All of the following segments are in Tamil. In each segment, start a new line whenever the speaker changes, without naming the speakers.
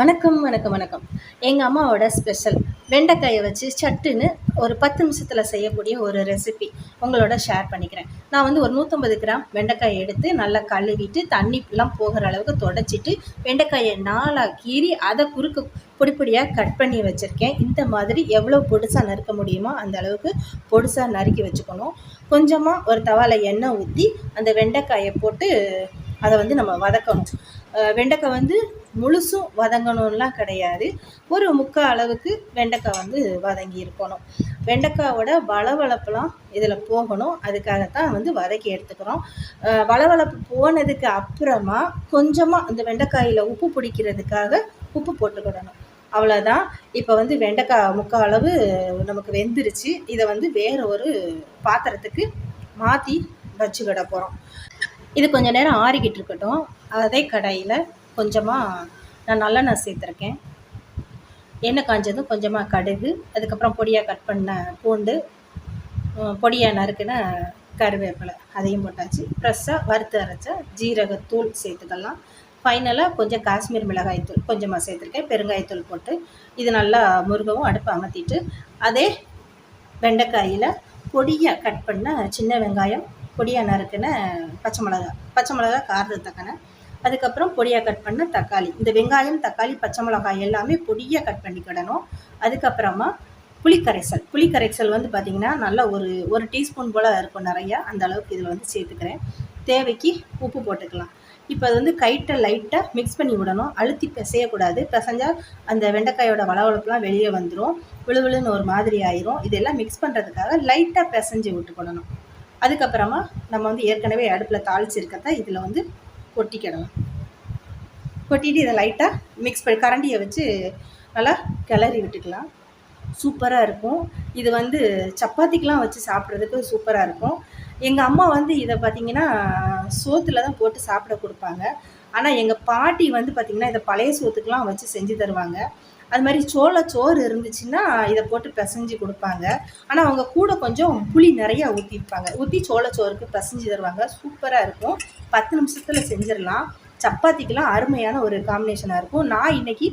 வணக்கம், வணக்கம், வணக்கம். எங்க அம்மாவோட ஸ்பெஷல் வெண்டைக்காய வச்சு சட்டுன்னு ஒரு 10 நிமிஷத்துல செய்யக்கூடிய ஒரு ரெசிபி உங்களோட ஷேர் பண்ணிக்கிறேன். நான் வந்து ஒரு 150 கிராம் வெண்டைக்காய எடுத்து நல்லா கழுவிட்டு, தண்ணிலாம் போகிற அளவுக்கு தொடச்சிட்டு, வெண்டைக்காய 4ஆ கீறி அத குறுக்க பொடி பொடியா கட் பண்ணி வச்சிருக்கேன். இந்த மாதிரி எவ்வளோ பொடிசா நறுக்க முடியுமோ அந்த அளவுக்கு பொடிசா நறுக்கி வச்சுக்கணும். கொஞ்சமா ஒரு தவால எண்ணெய் ஊத்தி, அந்த வெண்டைக்காய போட்டு அத வந்து நம்ம வதக்கணும். வெண்டைக்காய் வந்து முழுசும் வதங்கணும்லாம் கிடையாது. ஒரு முக்கால் அளவுக்கு வெண்டைக்காய் வந்து வதங்கி இருக்கணும். வெண்டைக்காயோட வளவளப்புலாம் இதில் போகணும். அதுக்காகத்தான் வந்து வதக்கி எடுத்துக்கிறோம். வளவளப்பு போனதுக்கு அப்புறமா கொஞ்சமாக அந்த வெண்டைக்காயில் உப்பு பிடிக்கிறதுக்காக உப்பு போட்டுக்கிடணும். அவ்வளோதான். இப்போ வந்து வெண்டைக்காய் முக்கால் அளவு நமக்கு வெந்துருச்சு. இதை வந்து வேறு ஒரு பாத்திரத்துக்கு மாற்றி வச்சுக்கிட போகிறோம். இது கொஞ்சம் நேரம் ஆறிக்கிட்டு இருக்கட்டும். அதே கடாயில் கொஞ்சமாக நான் நல்லெண்ணெய் சேர்த்துருக்கேன். எண்ணெய் காஞ்சதும் கொஞ்சமாக கடுகு, அதுக்கப்புறம் பொடியாக கட் பண்ண பூண்டு, பொடியாக நறுக்கின கருவேப்பிலை அதையும் போட்டாச்சு. ஃப்ரெஷ்ஷாக வறுத்து அரைச்ச ஜீரகத்தூள் சேர்த்துக்கலாம். ஃபைனலாக கொஞ்சம் காஷ்மீர் மிளகாய்த்தூள் கொஞ்சமாக சேர்த்துருக்கேன். பெருங்காயத்தூள் போட்டு இது நல்லா முருகவும் அடுப்பை அமர்த்திட்டு, அதே வெண்டைக்காயில் பொடியாக கட் பண்ண சின்ன வெங்காயம், பொடியாக நறுக்கின பச்சை மிளகா காரத்துக்கு தக்கன, அதுக்கப்புறம் பொடியாக கட் பண்ண தக்காளி. இந்த வெங்காயம், தக்காளி, பச்சை மிளகாய் எல்லாமே பொடியாக கட் பண்ணிக்கிடணும். அதுக்கப்புறமா புளிக்கரைசல் வந்து பார்த்திங்கன்னா நல்லா ஒரு டீஸ்பூன் போல் இருக்கும் நிறையா. அந்த அளவுக்கு இதில் வந்து சேர்த்துக்கிறேன். தேவைக்கு உப்பு போட்டுக்கலாம். இப்போ அது வந்து கைட்டை லைட்டாக மிக்ஸ் பண்ணி விடணும். அழுத்தி பிசையக்கூடாது. பிசைஞ்சால் அந்த வெண்டைக்காயோட வளவளப்புலாம் வெளியே வந்துடும். விழுவிழுன்னு ஒரு மாதிரி ஆயிரும். இதெல்லாம் மிக்ஸ் பண்ணுறதுக்காக லைட்டாக பிசைஞ்சு விட்டுக்கிடணும். அதுக்கப்புறமா நம்ம வந்து ஏற்கனவே அடுப்பில் தாளிச்சிருக்கத இதில் வந்து கொட்டிக்கிடலாம். கொட்டிட்டு இதை லைட்டாக மிக்ஸ் பண்ணி கரண்டியை வச்சு நல்லா கிளறி விட்டுக்கலாம். சூப்பராக இருக்கும். இது வந்து சப்பாத்திக்கெலாம் வச்சு சாப்பிட்றதுக்கு சூப்பராக இருக்கும். எங்கள் அம்மா வந்து இதை பார்த்திங்கன்னா சோத்தில் தான் போட்டு சாப்பிட கொடுப்பாங்க. ஆனால் எங்கள் பாட்டி வந்து பார்த்திங்கன்னா இதை பழைய சோத்துக்கெலாம் வச்சு செஞ்சு தருவாங்க. அது மாதிரி சோறு இருந்துச்சுன்னா இதை போட்டு பிசைஞ்சு கொடுப்பாங்க. ஆனால் அவங்க கூட கொஞ்சம் புளி நிறையா ஊற்றி சோறுக்கு பிசைஞ்சு தருவாங்க. சூப்பராக இருக்கும். 10 நிமிஷத்தில் செஞ்சிடலாம். சப்பாத்திக்கெலாம் அருமையான ஒரு காம்பினேஷனாக இருக்கும். நான் இன்றைக்கி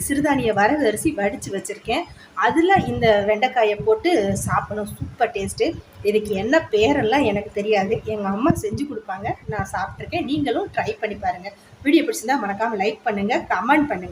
சிறுதானிய வரகு அரிசி வடித்து வச்சுருக்கேன். அதில் இந்த வெண்டைக்காயை போட்டு சாப்பிடணும். Super taste. இதுக்கு என்ன பேரெல்லாம் எனக்கு தெரியாது. எங்கள் அம்மா செஞ்சு கொடுப்பாங்க. நான் சாப்பிட்ருக்கேன். நீங்களும் ட்ரை பண்ணி பாருங்கள். வீடியோ பிடிச்சிருந்தா மறக்காமல் லைக் பண்ணுங்கள், கமெண்ட் பண்ணுங்கள்.